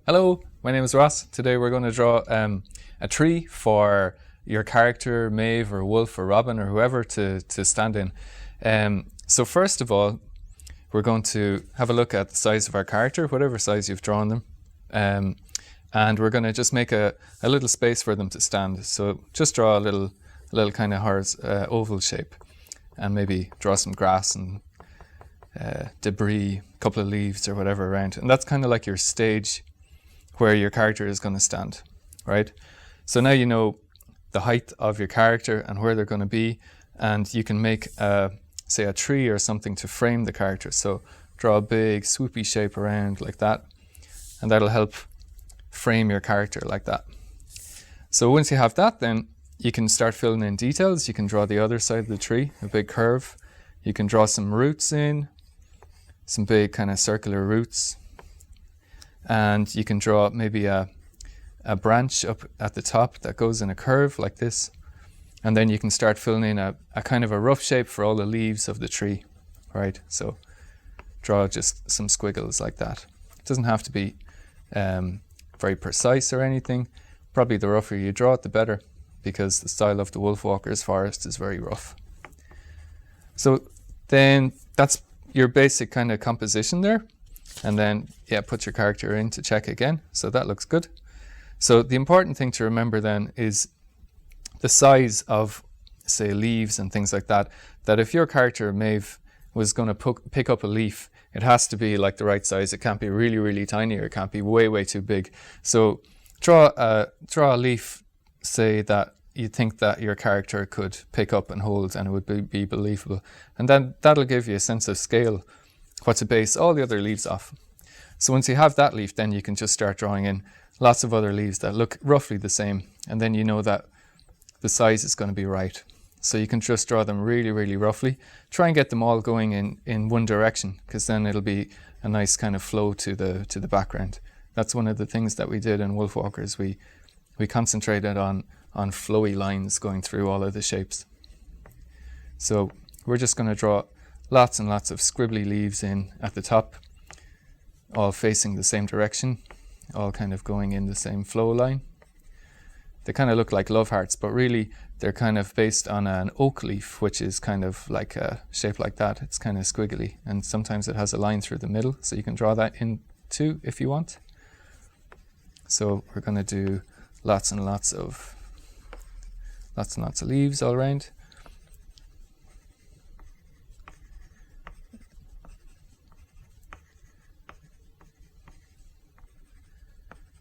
Hello, my name is Ross. Today we're going to draw a tree for your character, Maeve or Wolf or Robin or whoever to stand in. So first of all, we're going to have a look at the size of our character, whatever size you've drawn them. And we're going to just make a little space for them to stand. So just draw a little kind of oval shape and maybe draw some grass and debris, a couple of leaves or whatever around. And that's kind of like your stage where your character is going to stand, right? So now you know the height of your character and where they're going to be, and you can make, say, a tree or something to frame the character. So draw a big swoopy shape around like that, and that'll help frame your character like that. So once you have that, then you can start filling in details. You can draw the other side of the tree, a big curve. You can draw some roots in, some big kind of circular roots. And you can draw maybe a branch up at the top that goes in a curve like this. And then you can start filling in a kind of a rough shape for all the leaves of the tree, right? So draw just some squiggles like that. It doesn't have to be very precise or anything. Probably the rougher you draw it, the better, because the style of the Wolfwalkers forest is very rough. So then that's your basic kind of composition there. And then, yeah, put your character in to check again. So that looks good. So the important thing to remember then is the size of, say, leaves and things like that. That if your character, Maeve, was going to pick up a leaf, it has to be like the right size. It can't be really, really tiny, or it can't be way, way too big. So draw a leaf, say, that you think that your character could pick up and hold, and it would be believable. And then that'll give you a sense of scale, what to base all the other leaves off. So once you have that leaf, then you can just start drawing in lots of other leaves that look roughly the same, and then you know that the size is going to be right. So you can just draw them really, really roughly. Try and get them all going in one direction, because then it'll be a nice kind of flow to the background. That's one of the things that we did in Wolfwalkers. We concentrated on flowy lines going through all of the shapes. So we're just going to draw lots and lots of scribbly leaves in at the top, all facing the same direction, all kind of going in the same flow line. They kind of look like love hearts, but really they're kind of based on an oak leaf, which is kind of like a shape like that. It's kind of squiggly, and sometimes it has a line through the middle, so you can draw that in too if you want. So we're going to do lots and lots of leaves all around.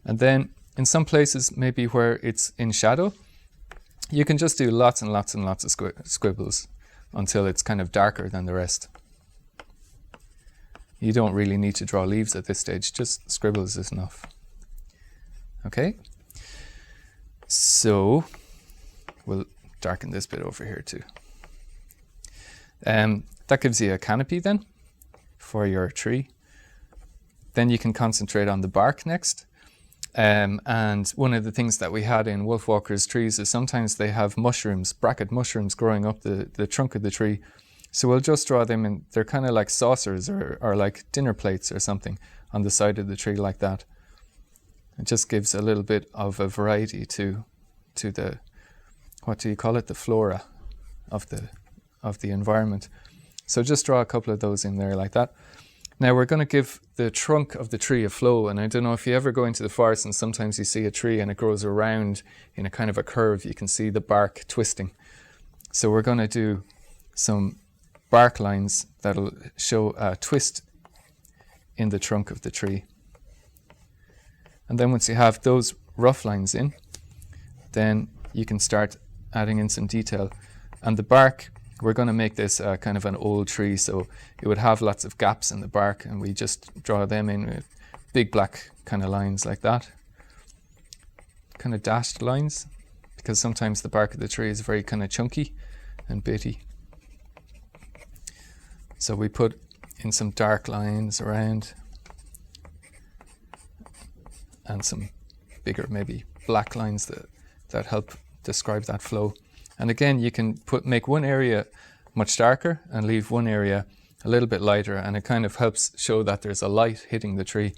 And then in some places, maybe where it's in shadow, you can just do lots and lots and lots of scribbles until it's kind of darker than the rest. You don't really need to draw leaves at this stage, just scribbles is enough. Okay, so we'll darken this bit over here too. That gives you a canopy then for your tree. Then you can concentrate on the bark next. And one of the things that we had in Wolfwalkers trees is sometimes they have mushrooms, bracket mushrooms growing up the trunk of the tree. So we'll just draw them in, they're kind of like saucers or like dinner plates or something on the side of the tree like that. It just gives a little bit of a variety to the, what do you call it, the flora of the environment. So just draw a couple of those in there like that. Now we're going to give the trunk of the tree a flow, and I don't know if you ever go into the forest and sometimes you see a tree and it grows around in a kind of a curve. You can see the bark twisting. So we're going to do some bark lines that'll show a twist in the trunk of the tree. And then once you have those rough lines in, then you can start adding in some detail. And the bark, we're going to make this kind of an old tree, so it would have lots of gaps in the bark, and we just draw them in with big black kind of lines like that. Kind of dashed lines, because sometimes the bark of the tree is very kind of chunky and bitty. So we put in some dark lines around, and some bigger maybe black lines that help describe that flow. And again, you can make one area much darker and leave one area a little bit lighter, and it kind of helps show that there's a light hitting the tree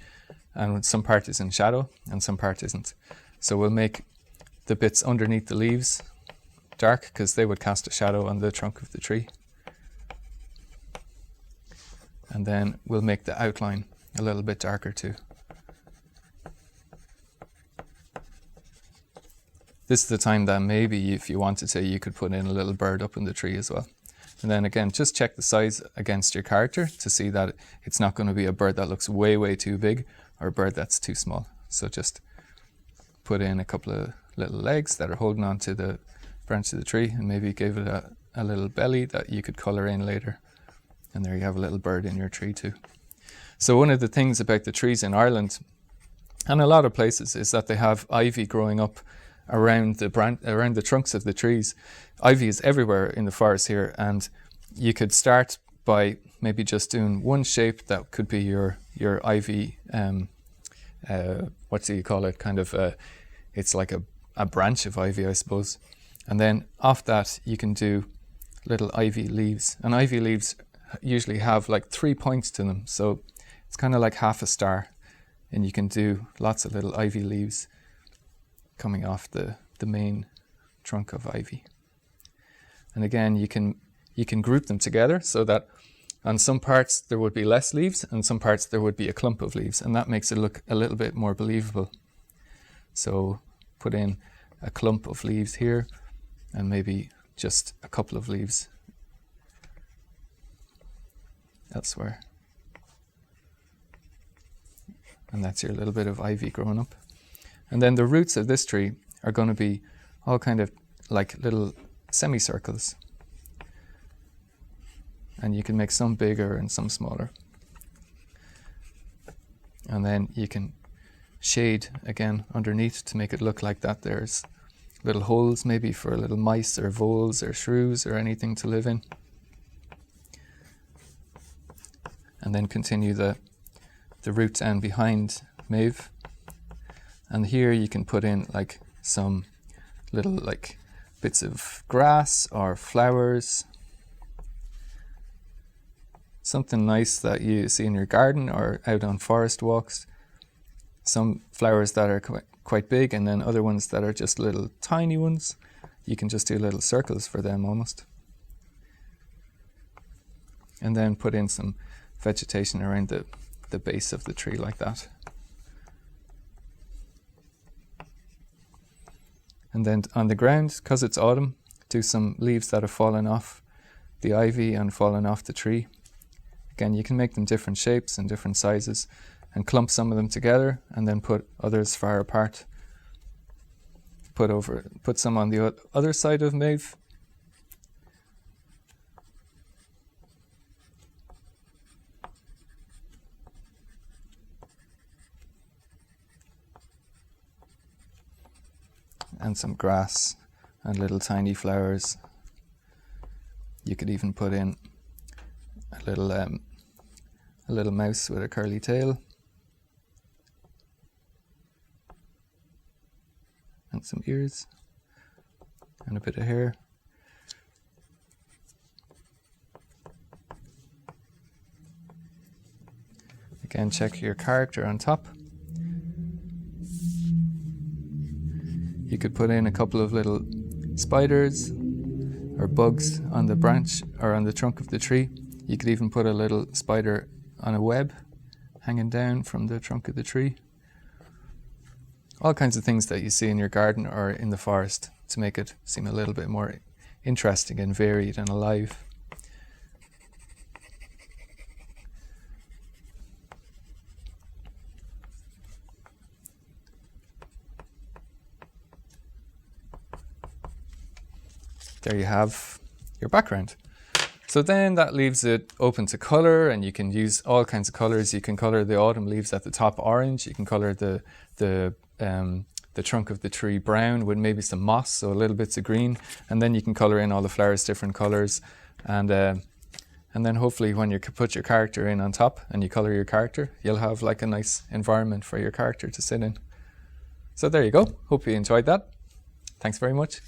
and some part is in shadow and some part isn't. So we'll make the bits underneath the leaves dark because they would cast a shadow on the trunk of the tree. And then we'll make the outline a little bit darker too. This is the time that maybe if you wanted to, you could put in a little bird up in the tree as well. And then again, just check the size against your character to see that it's not going to be a bird that looks way, way too big or a bird that's too small. So just put in a couple of little legs that are holding on to the branch of the tree and maybe give it a little belly that you could color in later. And there you have a little bird in your tree too. So one of the things about the trees in Ireland and a lot of places is that they have ivy growing up around the trunks of the trees. Ivy is everywhere in the forest here, and you could start by maybe just doing one shape that could be your ivy, what do you call it, kind of it's like a branch of ivy, I suppose. And then off that you can do little ivy leaves, and ivy leaves usually have like 3 points to them, so it's kind of like half a star, and you can do lots of little ivy leaves coming off the main trunk of ivy. And again, you can group them together so that on some parts there would be less leaves and some parts there would be a clump of leaves, and that makes it look a little bit more believable. So put in a clump of leaves here and maybe just a couple of leaves elsewhere. And that's your little bit of ivy growing up. And then the roots of this tree are going to be all kind of like little semicircles. And you can make some bigger and some smaller. And then you can shade again underneath to make it look like that there's little holes maybe for little mice or voles or shrews or anything to live in. And then continue the root end behind Maeve. And here you can put in like some little like bits of grass or flowers. Something nice that you see in your garden or out on forest walks. Some flowers that are quite big and then other ones that are just little tiny ones. You can just do little circles for them almost. And then put in some vegetation around the base of the tree like that. And then on the ground, because it's autumn, do some leaves that have fallen off the ivy and fallen off the tree. Again, you can make them different shapes and different sizes and clump some of them together and then put others far apart. Put some on the other side of Maeve. And some grass and little tiny flowers. You could even put in a little mouse with a curly tail and some ears and a bit of hair. Again, check your character on top. You could put in a couple of little spiders or bugs on the branch or on the trunk of the tree. You could even put a little spider on a web hanging down from the trunk of the tree. All kinds of things that you see in your garden or in the forest to make it seem a little bit more interesting and varied and alive. There you have your background. So then that leaves it open to color, and you can use all kinds of colors. You can color the autumn leaves at the top orange. You can color the trunk of the tree brown with maybe some moss, so little bits of green, and then you can color in all the flowers different colors, and then hopefully when you put your character in on top and you color your character, you'll have like a nice environment for your character to sit in. So there you go. Hope you enjoyed that. Thanks very much.